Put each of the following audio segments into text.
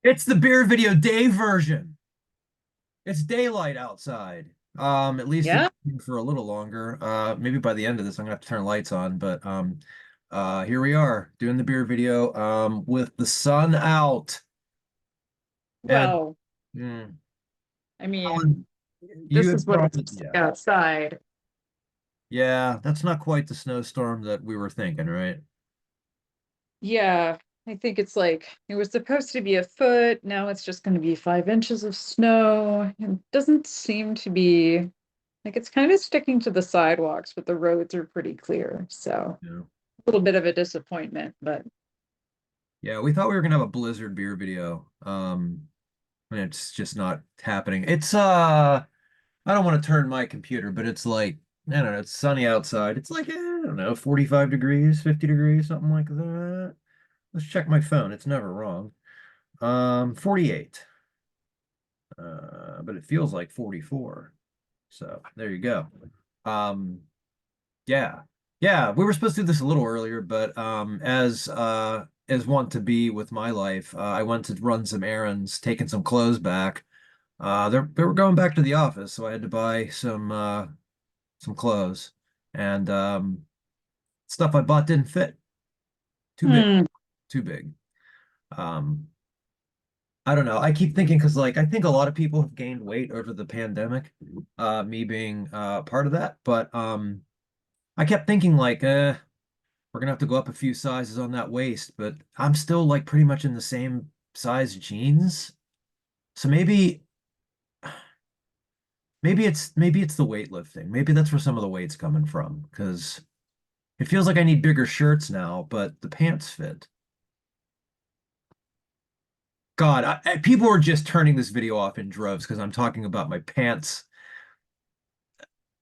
It's the beer video day version. It's daylight outside. At least Yeah. it's for a little longer. Maybe by the end of this, I'm gonna have to turn lights on. But here we are doing the beer video. With the sun out. And Well, mm, I mean, Helen, you this had is what probably it's like yeah, outside. yeah. That's not quite the snowstorm that we were thinking, right? Yeah, I think it's like it was supposed to be a foot. Now it's just going to be 5 inches of snow. And doesn't seem to be like it's kind of sticking to the sidewalks, but the roads are pretty clear. So Yeah. a little bit of a disappointment, but Yeah, we thought we were gonna have a Blizzard beer video. And it's just not happening. I don't want to turn my computer, but it's like, I don't know, it's sunny outside. It's like, I don't know, 45 degrees, 50 degrees, something like that. Let's check my phone. It's never wrong. 48. But it feels like 44. So there you go. Um, yeah. Yeah, we were supposed to do this a little earlier, but as want to be with my life, I went to run some errands, taking some clothes back. They were going back to the office, so I had to buy some clothes, and stuff I bought didn't fit. Too big, hmm, too big. Um, I don't know. I keep thinking because like I think a lot of people have gained weight over the pandemic, me being part of that. But I kept thinking like we're gonna have to go up a few sizes on that waist, but I'm still like pretty much in the same size jeans. So maybe it's the weightlifting. Maybe that's where some of the weight's coming from because it feels like I need bigger shirts now, but the pants fit. God, people were just turning this video off in droves because I'm talking about my pants.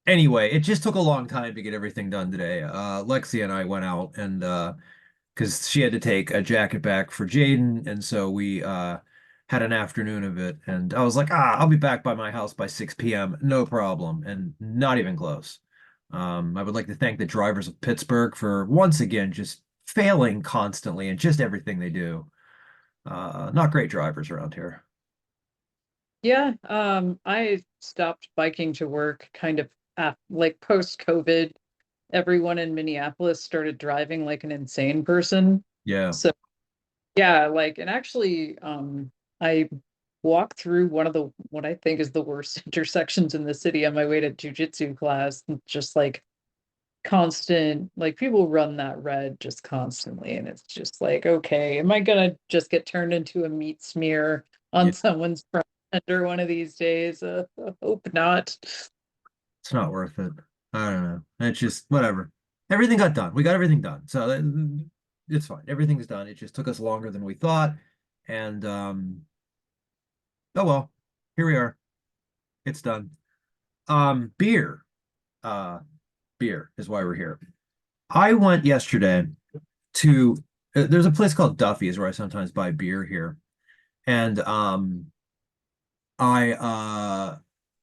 Anyway, it just took a long time to get everything done today. Lexi and I went out and because she had to take a jacket back for Jaden, and so we had an afternoon of it. And I was like, I'll be back by my house by 6 p.m. No problem, and not even close. I would like to thank the drivers of Pittsburgh for once again just failing constantly and just everything they do. Not great drivers around here. yeah. I stopped biking to work kind of like post-COVID. Everyone in Minneapolis started driving like an insane person. Yeah. So yeah, like, and actually, I walked through one of the what I think is the worst intersections in the city on my way to jujitsu class. And just like constant, like people run that red just constantly, and it's just like, okay, am I gonna just get turned into a meat smear Yeah. on someone's front ender one of these days? I hope not. It's not worth it. I don't know. It's just whatever. Everything got done. We got everything done. So it's fine. Everything's done. It just took us longer than we thought. And oh well, here we are. It's done. Beer. Uh beer is why we're here. I went yesterday to there's a place called Duffy's where I sometimes buy beer here. And I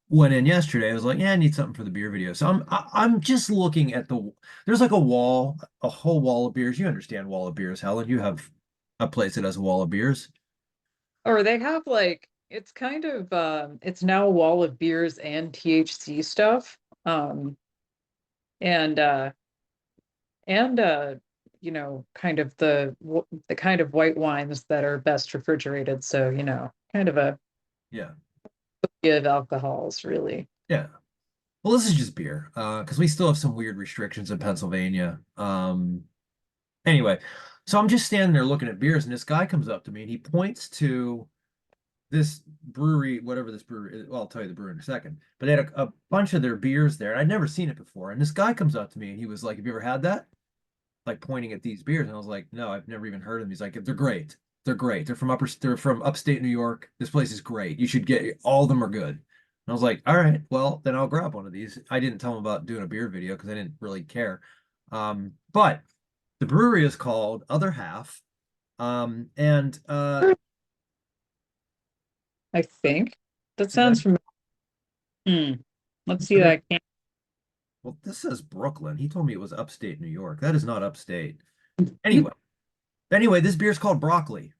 went in yesterday. I was like, yeah, I need something for the beer video. So I'm just looking at there's like a wall, a whole wall of beers. You understand wall of beers, Helen. You have a place that has a wall of beers. Or they have like it's kind of it's now a wall of beers and THC stuff. Um and uh and kind of the kind of white wines that are best refrigerated, so kind of a Yeah. of alcohols really. Yeah. Well, this is just beer. Because we still have some weird restrictions in Pennsylvania. Anyway, so I'm just standing there looking at beers, and this guy comes up to me and he points to this brewery, whatever this brewery is. Well, I'll tell you the brewery in a second. But they had a bunch of their beers there, and I'd never seen it before. And this guy comes up to me and he was like, "Have you ever had that?" Like pointing at these beers, and I was like, "No, I've never even heard of them." He's like, "They're great. They're great. They're from upstate New York. This place is great. You should get all of them are good." And I was like, "All right, well, then I'll grab one of these." I didn't tell him about doing a beer video because I didn't really care. But the brewery is called Other Half. And I think that is that sounds familiar. Let's see that can. well, this says Brooklyn. He told me it was upstate New York. That is not upstate. Anyway, this beer is called Broccoli.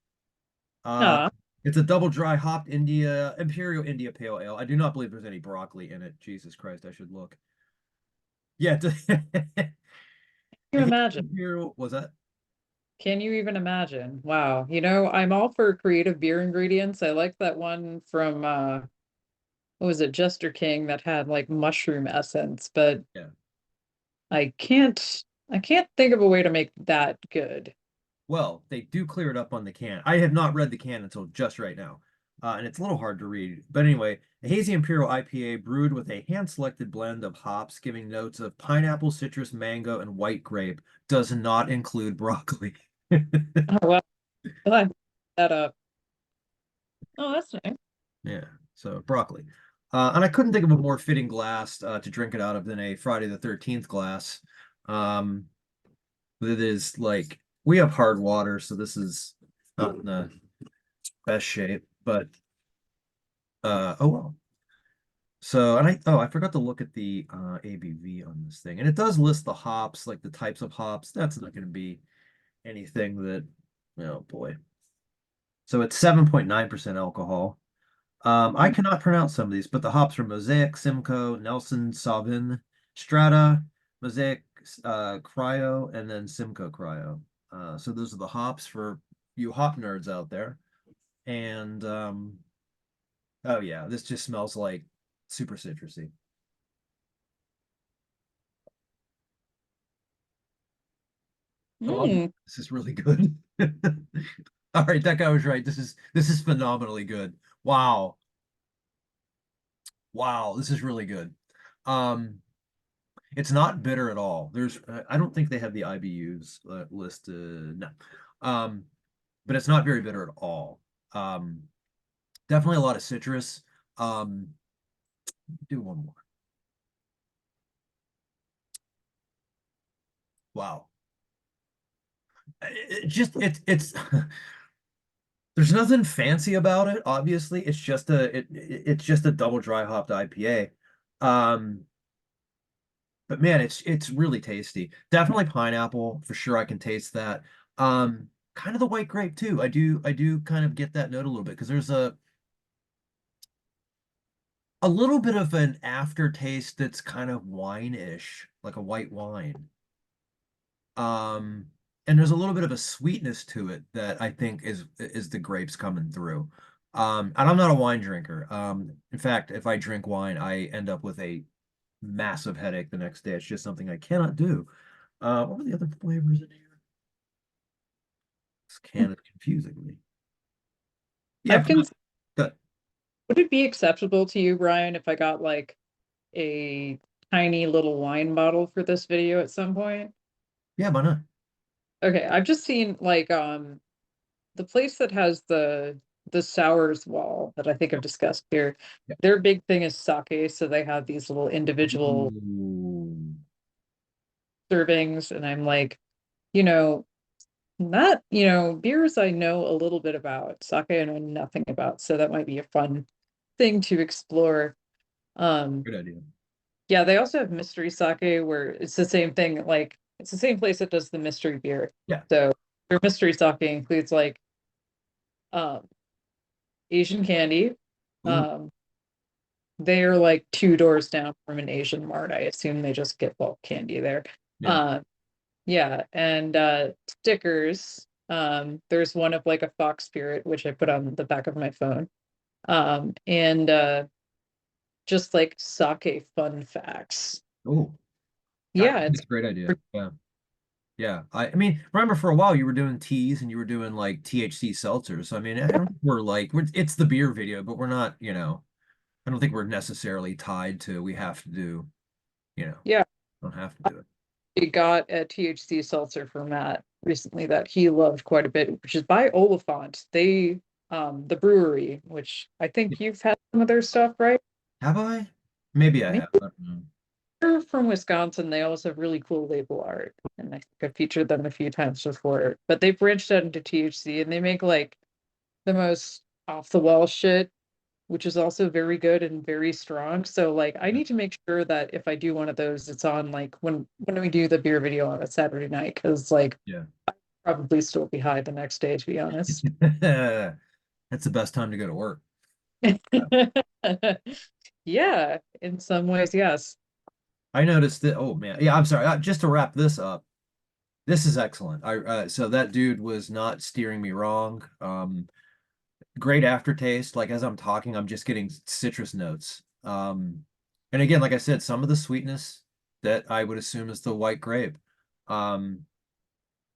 Uh, No. It's a double dry hopped Imperial India Pale Ale. I do not believe there's any broccoli in it. Jesus Christ, I should look. Yeah, Can you imagine? Imperial was that? Can you even imagine? Wow. I'm all for creative beer ingredients. I like that one from what was it, Jester King that had like mushroom essence, but Yeah. I can't think of a way to make that good. Well, they do clear it up on the can. I have not read the can until just right now, and it's a little hard to read. But anyway, a hazy imperial IPA brewed with a hand-selected blend of hops, giving notes of pineapple, citrus, mango, and white grape, does not include broccoli. Oh well, I that up. Oh, that's nice. Yeah, so broccoli. And I couldn't think of a more fitting glass to drink it out of than a Friday the 13th glass. Um, it is like we have hard water, so this is not in the best shape, but oh well. So, and I forgot to look at the ABV on this thing, and it does list the hops, like the types of hops. That's not going to be anything that, oh boy. So it's 7.9% alcohol. I Hmm. cannot pronounce some of these, but the hops are Mosaic, Simcoe, Nelson, Sauvin, Strata, Mosaic, Cryo, and then Simcoe Cryo. So those are the hops for you hop nerds out there. And oh yeah, this just smells like super citrusy. Oh, Mm. this is really good. All right, that guy was right. This is phenomenally good. Wow. Wow, this is really good. Um, it's not bitter at all. I don't think they have the IBUs listed. No. Um, but it's not very bitter at all. Um, definitely a lot of citrus. Um, do one more. Wow. It's there's nothing fancy about it, obviously. It's just a double dry hopped IPA. Um, but man, it's really tasty. Definitely pineapple for sure. I can taste that. Kind of the white grape too. I do kind of get that note a little bit because there's a little bit of an aftertaste that's kind of wine-ish, like a white wine. Um, and there's a little bit of a sweetness to it that I think is the grapes coming through. And I'm not a wine drinker. In fact, if I drink wine, I end up with a massive headache the next day. It's just something I cannot do. What were the other flavors in here? This can is confusing me. Yeah, I've cons good. Would it be acceptable to you, Brian, if I got like a tiny little wine bottle for this video at some point? Yeah, why not? Okay, I've just seen like the place that has the sours wall that I think I've discussed here. Yeah. Their big thing is sake, so they have these little individual Ooh. servings, and I'm like, you know, beers I know a little bit about. Sake I know nothing about, so that might be a fun thing to explore. Um, Good idea. yeah, they also have mystery sake where it's the same thing, like it's the same place that does the mystery beer. Yeah. So their mystery sake includes like um Asian candy. Ooh. Um, they're like two doors down from an Asian mart. I assume they just get bulk candy there. Yeah. Uh, yeah, and stickers. There's one of like a fox spirit, which I put on the back of my phone. And just like sake fun facts. Ooh. I Yeah, think it's it's a great idea. Yeah. Yeah. I mean, remember for a while you were doing teas and you were doing like THC seltzers. So I mean, I don't think it's the beer video, but we're not, I don't think we're necessarily tied to we have to do, you know, yeah. don't have to do it. I got a THC seltzer for Matt recently that he loved quite a bit, which is by Oliphant. The brewery, which I think you've had some of their stuff, right? Have I? Maybe I Maybe have. I don't know. they're from Wisconsin. They also have really cool label art, and I think I've featured them a few times before. But they branched out into THC, and they make like the most off the wall shit, which is also very good and very strong. So like I Yeah. need to make sure that if I do one of those, it's on like when we do the beer video on a Saturday night, because like Yeah. probably still be high the next day, to be honest. That's the best time to go to work. Yeah, in some ways, yes. I noticed that. Oh man, yeah. I'm sorry. Just to wrap this up, this is excellent. I so that dude was not steering me wrong. Great aftertaste. Like as I'm talking, I'm just getting citrus notes. And again, like I said, some of the sweetness that I would assume is the white grape. Um,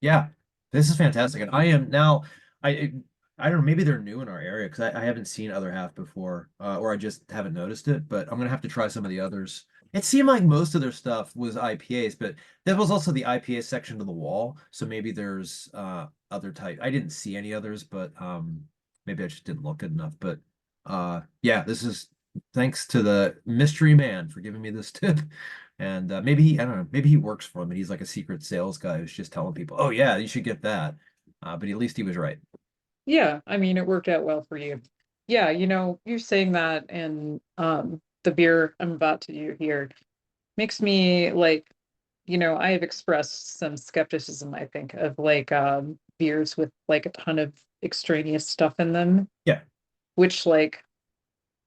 yeah, this is fantastic. And I am now, I I don't know, maybe they're new in our area because I haven't seen Other Half before, or I just haven't noticed it, but I'm gonna have to try some of the others. It seemed like most of their stuff was IPAs, but that was also the IPA section to the wall. So maybe there's other type. I didn't see any others, but maybe I just didn't look good enough. But yeah, this is thanks to the mystery man for giving me this tip. And maybe he, I don't know, maybe he works for him and he's like a secret sales guy who's just telling people, oh yeah, you should get that. But at least he was right. Yeah, I mean, it worked out well for you. Yeah, you're saying that, and the beer I'm about to do here makes me like, I have expressed some skepticism, I think, of like beers with like a ton of extraneous stuff in them, Yeah. which like,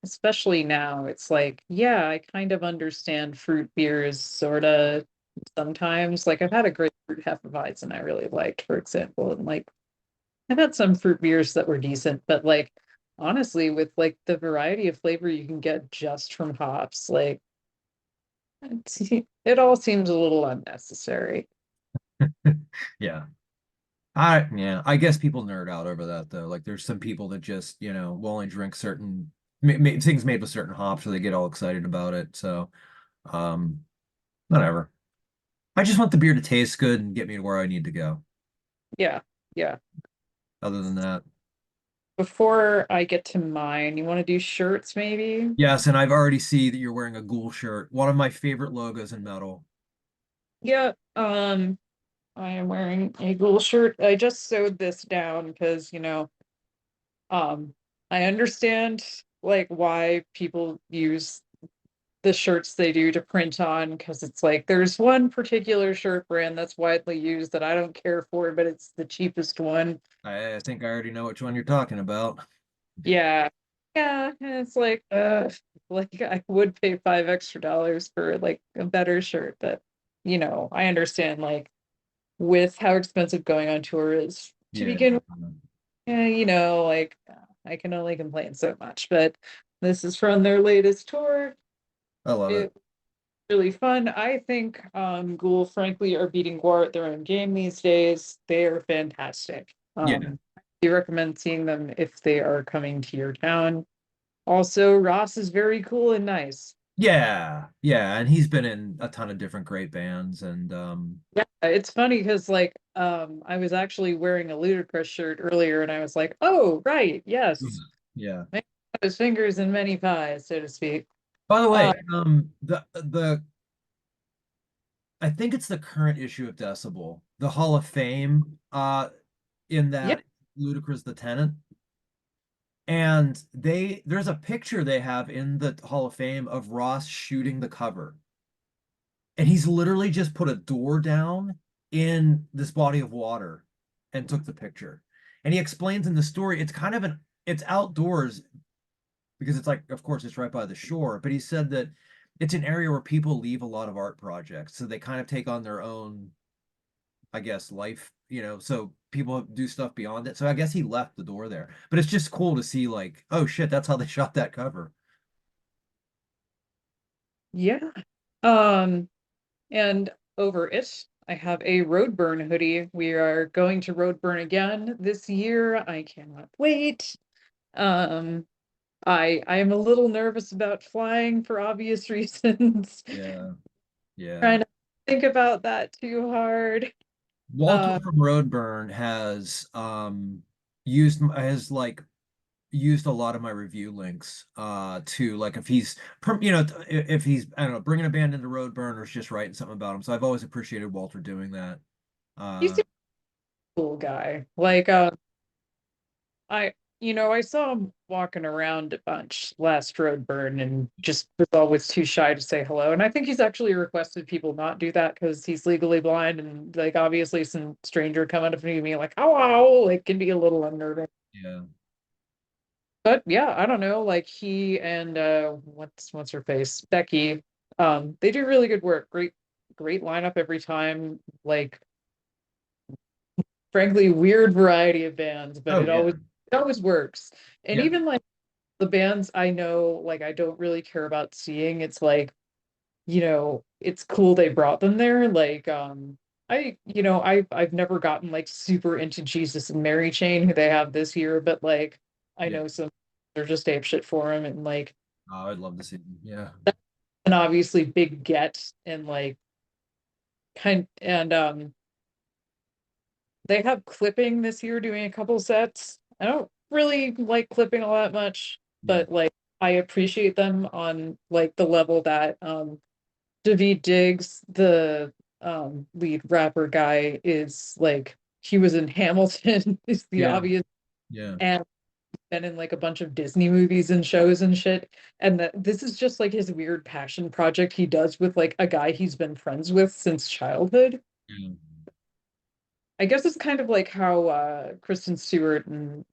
especially now, it's like, yeah, I kind of understand fruit beers sort of sometimes. Like I've had a great fruit Hefeweizen I really liked, for example, and like I've had some fruit beers that were decent, but like honestly, with like the variety of flavor you can get just from hops, like it all seems a little unnecessary. Yeah. Yeah, I guess people nerd out over that though. Like there's some people that just, will only drink certain things made with certain hops, so they get all excited about it. So, um, whatever. I just want the beer to taste good and get me to where I need to go. Yeah, yeah. Other than that, Before I get to mine, you want to do shirts maybe? yes, and I've already see that you're wearing a ghoul shirt, one of my favorite logos in metal. Yeah, I am wearing a ghoul shirt. I just sewed this down because, um, I understand like why people use the shirts they do to print on because it's like there's one particular shirt brand that's widely used that I don't care for, but it's the cheapest one. I think I already know which one you're talking about. Yeah. Yeah, and it's like I would pay $5 extra for like a better shirt, but I understand like with how expensive going on tour is to Yeah, begin with, like I can only complain so much, but this is from their latest tour. I love it. It really fun. I think Ghoul, frankly, are beating War at their own game these days. They are fantastic. Yeah. I recommend seeing them if they are coming to your town. Also, Ross is very cool and nice. Yeah. Yeah. And he's been in a ton of different great bands and Yeah, it's funny because like I was actually wearing a Ludacris shirt earlier and I was like, oh, right, yes. yeah. Man got his fingers in many pies, so to speak. By the Uh way, the I think it's the current issue of Decibel, the Hall of Fame, in yeah, that Ludacris the tenant. And there's a picture they have in the Hall of Fame of Ross shooting the cover. And he's literally just put a door down in this body of water and took the picture. And he explains in the story, it's outdoors because it's like, of course, it's right by the shore. But he said that it's an area where people leave a lot of art projects. So they kind of take on their own, I guess, life, so people do stuff beyond it. So I guess he left the door there. But it's just cool to see, like, oh shit, that's how they shot that cover. yeah. Um And over it, I have a Roadburn hoodie. We are going to Roadburn again this year. I cannot wait. Um, I am a little nervous about flying for obvious reasons. Yeah, yeah. Trying to think about that too hard. Walter Uh, from Roadburn has like used a lot of my review links to like if he's if he's I don't know bringing a band into Roadburn or just writing something about him. So I've always appreciated Walter doing that. he's Uh a cool guy. Like, I saw him walking around a bunch last Roadburn and just was always too shy to say hello. And I think he's actually requested people not do that because he's legally blind and like obviously some stranger coming up to me like, hello, like can be a little unnerving. yeah. But yeah, I don't know, like he and what's her face? Becky. They do really good work. Great lineup every time. Like frankly, weird variety of bands, but Oh yeah. it always works. And Yeah. even like the bands I know, like I don't really care about seeing, it's like, it's cool they brought them there. Like I've never gotten like super into Jesus and Mary Chain who they have this year, but like I Yeah. know some they're just ape shit for him and like Oh, I'd love to see them. Yeah. and obviously Big Get and like kind and they have clipping this year doing a couple sets. I don't really like clipping all that much, Yeah. but like I appreciate them on like the level that David Diggs, the lead rapper guy, is like he was in Hamilton, is the Yeah. obvious, Yeah. and been in like a bunch of Disney movies and shows and shit. And that this is just like his weird passion project he does with like a guy he's been friends with since childhood. Yeah. I guess it's kind of like how Kristen Stewart and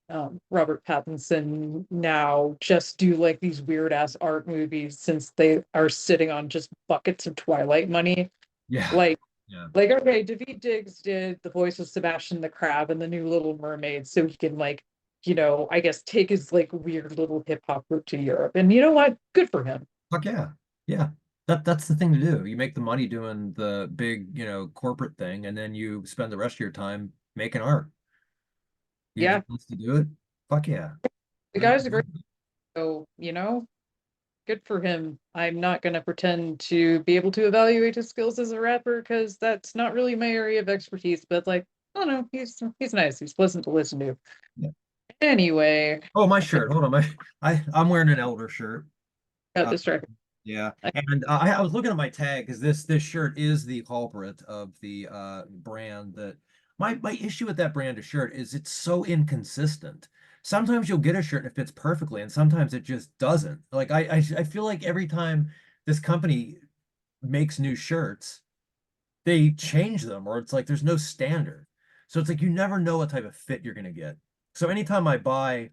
Robert Pattinson now just do like these weird ass art movies since they are sitting on just buckets of Twilight money. Yeah. Like, Yeah. okay, David Diggs did the voice of Sebastian the Crab and the new Little Mermaid, so he can like, I guess take his like weird little hip hop route to Europe. And you know what? Good for him. Fuck yeah. Yeah. That's the thing to do. You make the money doing the big, corporate thing, and then you spend the rest of your time making art. You Yeah, get wants to do it. Fuck yeah. the I guy's a great. So, good for him. I'm not going to pretend to be able to evaluate his skills as a rapper because that's not really my area of expertise. But like, I don't know, he's nice. He's pleasant to listen to. yeah. Anyway, Oh, my I think shirt. Hold on. I'm wearing an Elder shirt. I got Uh, distracted. yeah. And I was looking at my tag because this shirt is the culprit of the brand that my issue with that brand of shirt is it's so inconsistent. Sometimes you'll get a shirt and it fits perfectly, and sometimes it just doesn't. Like I feel like every time this company makes new shirts, they change them, or it's like there's no standard. So it's like you never know what type of fit you're gonna get. So anytime I buy,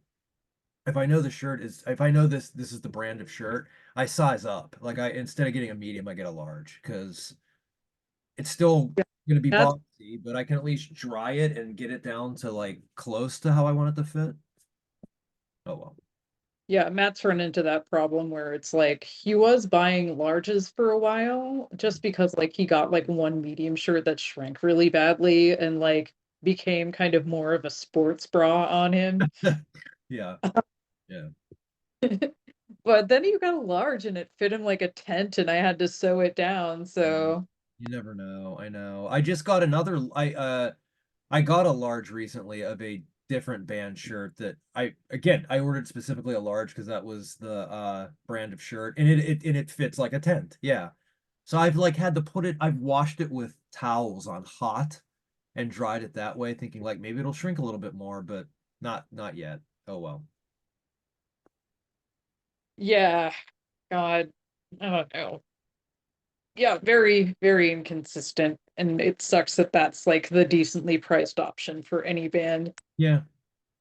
if I know this is the brand of shirt, I size up. Like I instead of getting a medium, I get a large because it's still gonna be That's boxy, but I can at least dry it and get it down to like close to how I want it to fit. Oh well. Yeah, Matt's run into that problem where it's like he was buying larges for a while just because like he got like one medium shirt that shrank really badly and like became kind of more of a sports bra on him. Yeah, yeah. But then he got a large and it fit him like a tent and I had to sew it down. Yeah. So You never know. I know. I just got another I got a large recently of a different band shirt that I ordered specifically a large because that was the brand of shirt and it fits like a tent. Yeah. So I've like had to put it I've washed it with towels on hot and dried it that way thinking like maybe it'll shrink a little bit more, but not yet. Oh well. yeah, God, I don't know. Yeah, very, very inconsistent. And it sucks that that's like the decently priced option for any band. Yeah.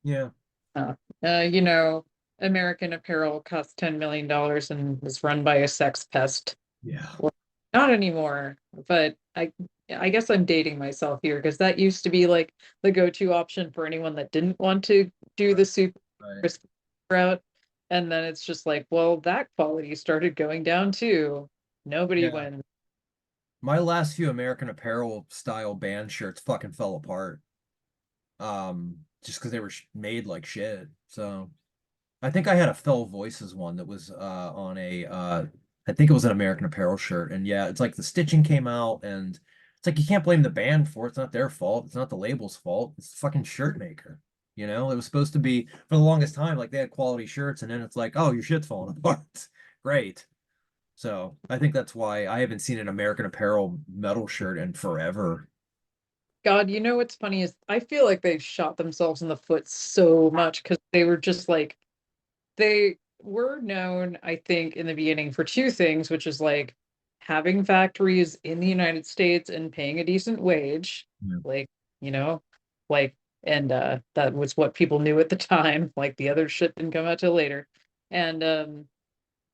Yeah. Uh, you know, American Apparel costs $10 million and is run by a sex pest. Yeah. Well, not anymore, but I guess I'm dating myself here because that used to be like the go-to option for anyone that didn't want to do Right. the super Right. crisp route. And then it's just like, well, that quality started going down too. Nobody Yeah. wins. My last few American Apparel style band shirts fucking fell apart. Just because they were made like shit. So I think I had a Fell Voices one that was on a I think it was an American Apparel shirt. And yeah, it's like the stitching came out and it's like you can't blame the band for it. It's not their fault. It's not the label's fault. It's the fucking shirt maker. It was supposed to be for the longest time, like they had quality shirts, and then it's like, oh, your shit's falling apart. Great. So I think that's why I haven't seen an American Apparel metal shirt in forever. God, what's funny is I feel like they shot themselves in the foot so much because they were just like they were known, I think, in the beginning for two things, which is like having factories in the United States and paying a decent wage, Yeah. like, you know, like And that was what people knew at the time. Like the other shit didn't come out till later. And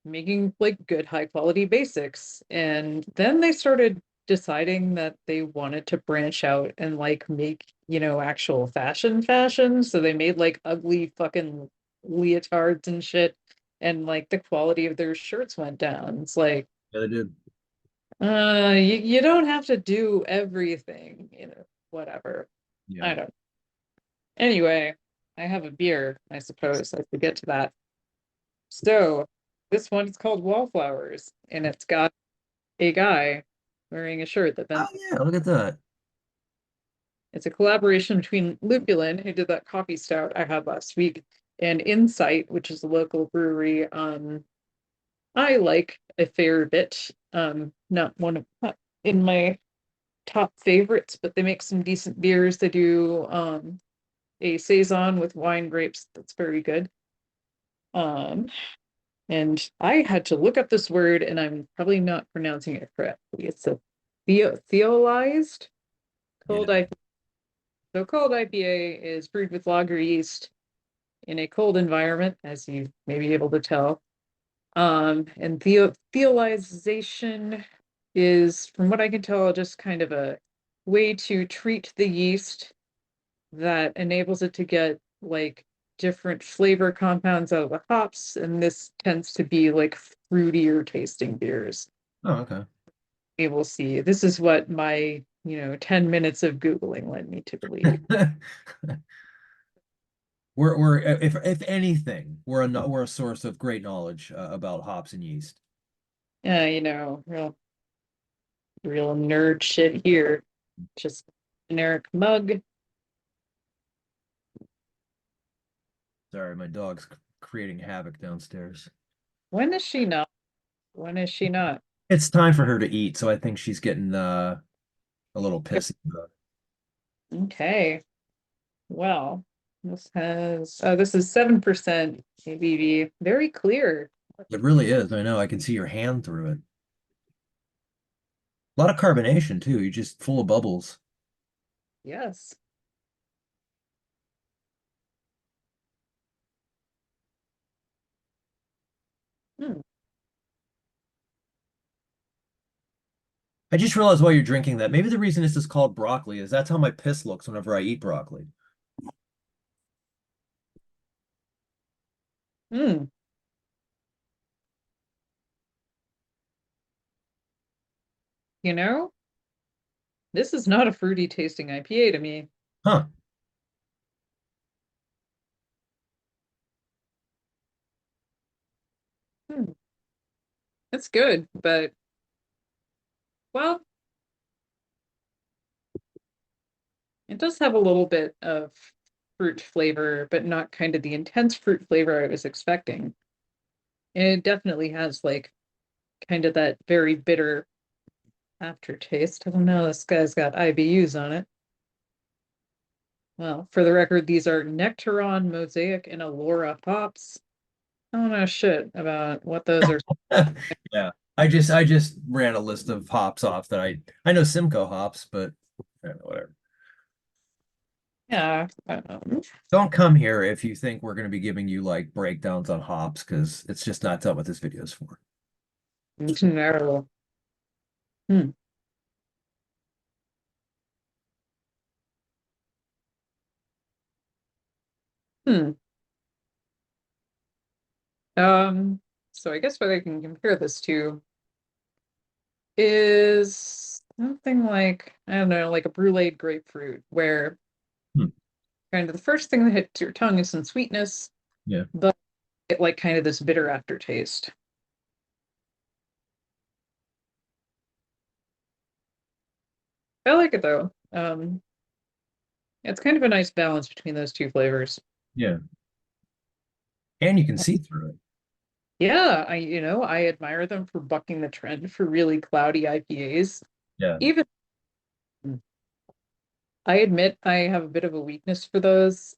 making like good high quality basics. And then they started deciding that they wanted to branch out and like make, actual fashion. So they made like ugly fucking leotards and shit. And like the quality of their shirts went down. It's like, Yeah, they did. you don't have to do everything, whatever. Yeah. I don't. Anyway, I have a beer, I suppose. I could get to that. So this one is called Wallflowers, and it's got a guy wearing a shirt that Oh then yeah, look at that. it's a collaboration between Lupulin, who did that coffee stout I had last week, and Insight, which is a local brewery. I like a fair bit. Not one of not in my top favorites, but they make some decent beers. They do a saison with wine grapes that's very good. Um, and I had to look up this word, and I'm probably not pronouncing it correctly. It's a theolized Yeah. cold IPA. So cold IPA is brewed with lager yeast in a cold environment, as you may be able to tell. And theolization is, from what I can tell, just kind of a way to treat the yeast that enables it to get like different flavor compounds out of the hops, and this tends to be like fruitier tasting beers. Oh, okay. We will see. This is what my, 10 minutes of Googling led me to believe. We're if anything, we're a source of great knowledge about hops and yeast. Real nerd shit here. Just generic mug. Sorry, my dog's creating havoc downstairs. When is she not? When is she not? It's time for her to eat, so I think she's getting a little pissy. Okay. Well, this is 7% ABV. Very clear. It really is. I know. I can see your hand through it. A lot of carbonation too. You're just full of bubbles. Yes. Hmm. I just realized while you're drinking that maybe the reason this is called broccoli is that's how my piss looks whenever I eat broccoli. Hmm. You know, this is not a fruity tasting IPA to me. Huh. Hmm. It's good, but well, it does have a little bit of fruit flavor, but not kind of the intense fruit flavor I was expecting. And it definitely has like kind of that very bitter aftertaste. I don't know, this guy's got IBUs on it. Well, for the record, these are Nectaron, Mosaic, and Alora hops. I don't know shit about what those are. Yeah. I just ran a list of hops off that I know Simcoe hops, but whatever. Yeah. Don't come here if you think we're going to be giving you like breakdowns on hops because it's just not what this video is for. No. Hmm. Hmm. So I guess what I can compare this to is something like, I don't know, like a bruleed grapefruit, where Hmm. kind of the first thing that hits your tongue is some sweetness, Yeah. but it like kind of this bitter aftertaste. I like it though. It's kind of a nice balance between those two flavors. Yeah. And you can see through it. Yeah, I admire them for bucking the trend for really cloudy IPAs. Yeah. Even I admit I have a bit of a weakness for those.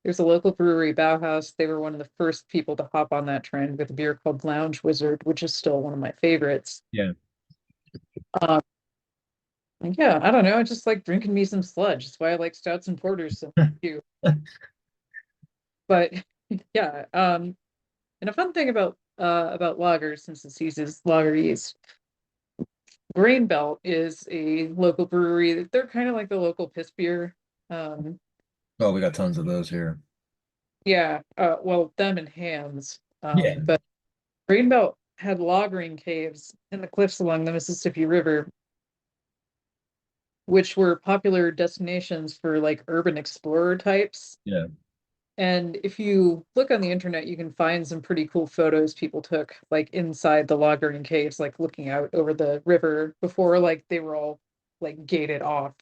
There's a local brewery, Bauhaus. They were one of the first people to hop on that trend with a beer called Lounge Wizard, which is still one of my favorites. Yeah. Um, Yeah, I don't know. I just like drinking me some sludge. That's why I like stouts and porters so much too. But yeah, and a fun thing about lagers, since this uses lager yeast, Grain Belt is a local brewery. They're kind of like the local piss beer. Um, Oh, we got tons of those here. yeah, well, them and Hams. Yeah. But Grain Belt had lagering caves in the cliffs along the Mississippi River, which were popular destinations for like urban explorer types. Yeah. And if you look on the internet, you can find some pretty cool photos people took, like inside the lagering caves, like looking out over the river before like they were all like gated off.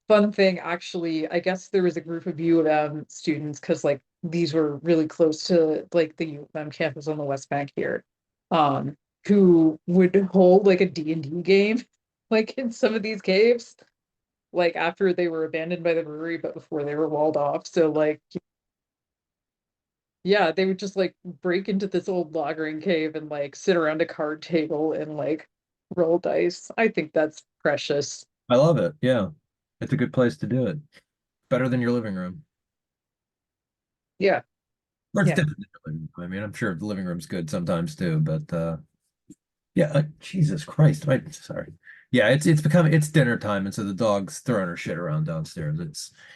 Fun thing, actually, I guess there was a group of U of M students because like these were really close to like the U of M campus on the West Bank here, um, who would hold like a D&D game, like in some of these caves, like after they were abandoned by the brewery, but before they were walled off. So like, yeah, they would just like break into this old lagering cave and like sit around a card table and like roll dice. I think that's precious. I love it. Yeah. It's a good place to do it. Better than your living room. Yeah, Or it's yeah. different than your living room. I mean, I'm sure the living room's good sometimes too, but yeah, Jesus Christ. Sorry. Yeah, it's become it's dinner time, and so the dog's throwing her shit around downstairs.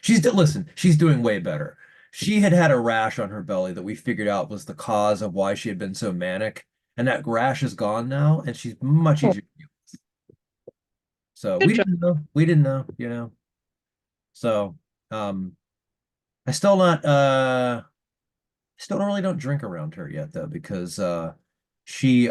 Listen, she's doing way better. She had had a rash on her belly that we figured out was the cause of why she had been so manic, and that rash is gone now, and she's much Oh, easier to deal with. So good we job. didn't know. We didn't know, you know. So um I still not still really don't drink around her yet though, because she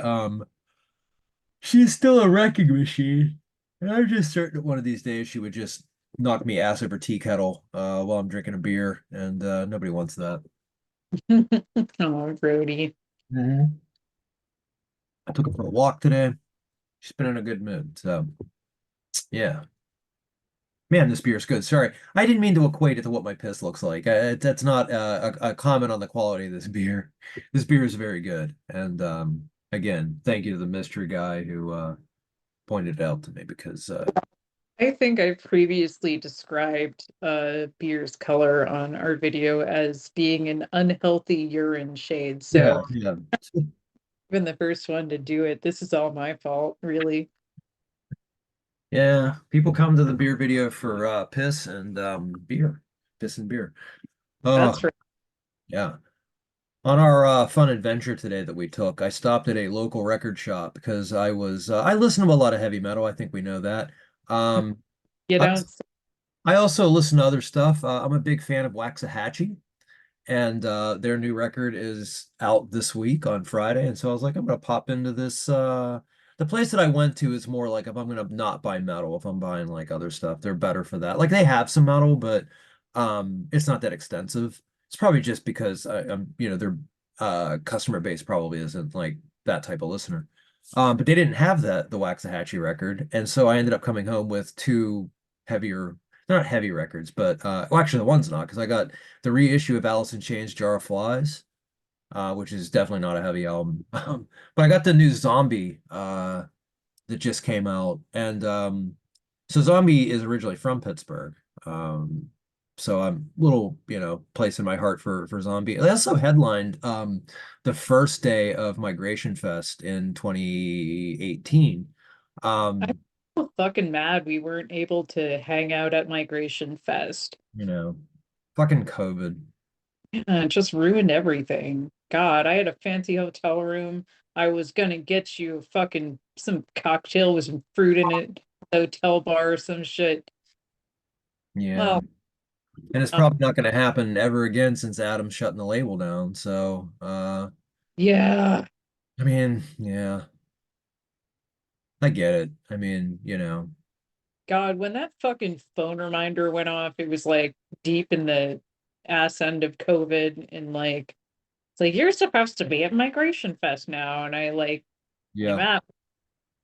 she's still a wrecking machine. And I'm just certain that one of these days she would just knock me ass over tea kettle while I'm drinking a beer, and nobody wants that. Oh, Brody. Mhm. I took her for a walk today. She's been in a good mood. So yeah. Man, this beer is good. Sorry, I didn't mean to equate it to what my piss looks like. That's not a comment on the quality of this beer. This beer is very good. And again, thank you to the mystery guy who pointed it out to me because I think I've previously described beer's color on our video as being an unhealthy urine shade. yeah, So yeah. even the first one to do it, this is all my fault, really. Yeah, people come to the beer video for piss and beer. Piss and beer. Oh, That's right. yeah. On our fun adventure today that we took, I stopped at a local record shop because I listen to a lot of heavy metal. I think we know that. Um, You I, don't. I also listen to other stuff. I'm a big fan of Waxahachie, and their new record is out this week on Friday. And so I was like, I'm gonna pop into this. The place that I went to is more like if I'm gonna not buy metal, if I'm buying like other stuff, they're better for that. Like they have some metal, but it's not that extensive. It's probably just because I'm, their customer base probably isn't like that type of listener. But they didn't have the Waxahachie record, and so I ended up coming home with two heavier, they're not heavy records, but well, actually the one's not because I got the reissue of Alice in Chains Jar of Flies, which is definitely not a heavy album. But I got the new Zombie that just came out. And so Zombie is originally from Pittsburgh. Um, so I'm a little, place in my heart for Zombie. They also headlined the first day of Migration Fest in 2018. I'm Um, so fucking mad we weren't able to hang out at Migration Fest. you know, fucking COVID. It just ruined everything. God, I had a fancy hotel room. I was gonna get you fucking some cocktail with some fruit in it, hotel bar or some shit. Yeah. Well, And it's uh, probably not going to happen ever again since Adam's shutting the label down. So, yeah. I mean, yeah, I get it. I mean, God, when that fucking phone reminder went off, it was like deep in the ass end of COVID and like it's like you're supposed to be at Migration Fest now. And I like I'm yeah, out.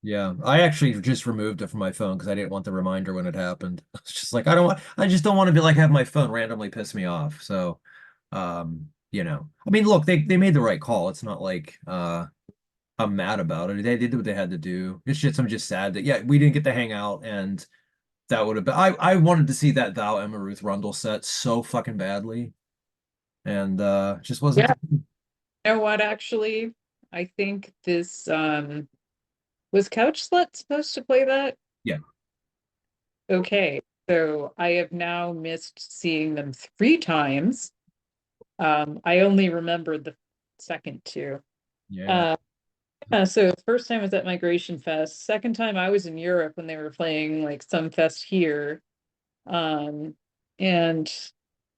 yeah. I actually just removed it from my phone because I didn't want the reminder when it happened. It's just like I just don't want to be like have my phone randomly piss me off. So, I mean, look, they made the right call. It's not like I'm mad about it. They did what they had to do. It's just I'm just sad that yeah, we didn't get to hang out and That would have been I wanted to see that Thou Emma Ruth Rundle set so fucking badly. And just wasn't Yeah. You know what, actually? I think this was Couch Slut supposed to play that? yeah. Okay. So I have now missed seeing them 3 times. I only remembered the second two. Yeah. Uh, yeah, so the first time was at Migration Fest. Second time I was in Europe when they were playing like some fest here. Um, and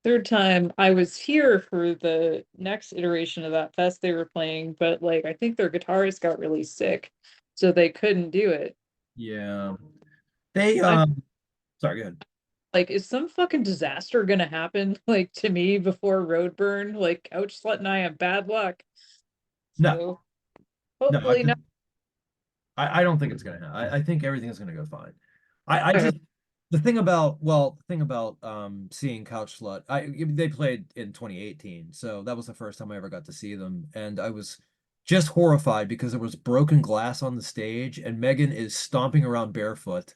third time I was here for the next iteration of that fest they were playing, but like I think their guitarist got really sick, so they couldn't do it. Yeah. They I'm sorry, go ahead. like, is some fucking disaster gonna happen like to me before Roadburn? Like Couch Slut and I have bad luck. No, So no, hopefully not. I don't think it's gonna happen. I think everything is gonna go fine. I just the thing about seeing Couch Slut, they played in 2018, so that was the first time I ever got to see them, and I was just horrified because there was broken glass on the stage, and Megan is stomping around barefoot,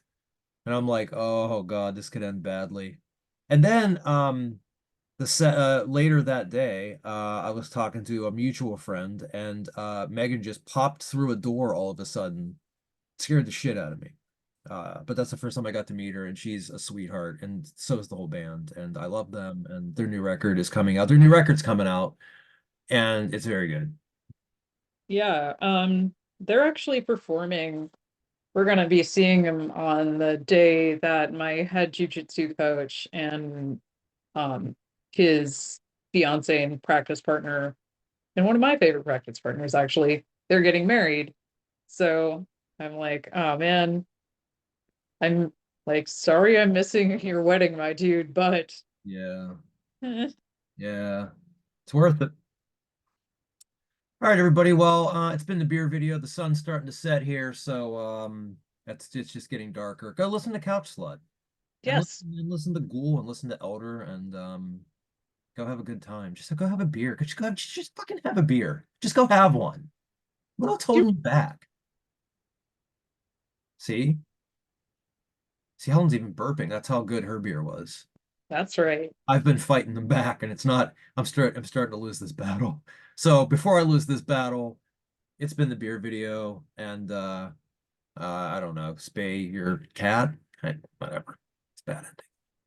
and I'm like, oh God, this could end badly. And then later that day, I was talking to a mutual friend, and Megan just popped through a door all of a sudden, scared the shit out of me. But that's the first time I got to meet her, and she's a sweetheart, and so is the whole band, and I love them, and their new record is coming out. Their new record's coming out, and it's very good. Yeah, they're actually performing. We're gonna be seeing them on the day that my head jujitsu coach and um his fiance and practice partner, and one of my favorite practice partners actually, they're getting married. So I'm like, oh man, I'm like sorry I'm missing your wedding, my dude, but Yeah, eh, yeah, it's worth it. All right, everybody. Well, it's been the beer video. The sun's starting to set here, so it's just getting darker. Go listen to Couch Slut yes, and listen to Ghoul and listen to Elder and go have a good time. Just go have a beer. Just fucking have a beer. Just go have one. What else do holding you back? See? See, Helen's even burping. That's how good her beer was. that's right. I've been fighting them back, and it's not. I'm starting to lose this battle. So before I lose this battle, it's been the beer video, and I don't know, spay your cat. Whatever. It's bad ending.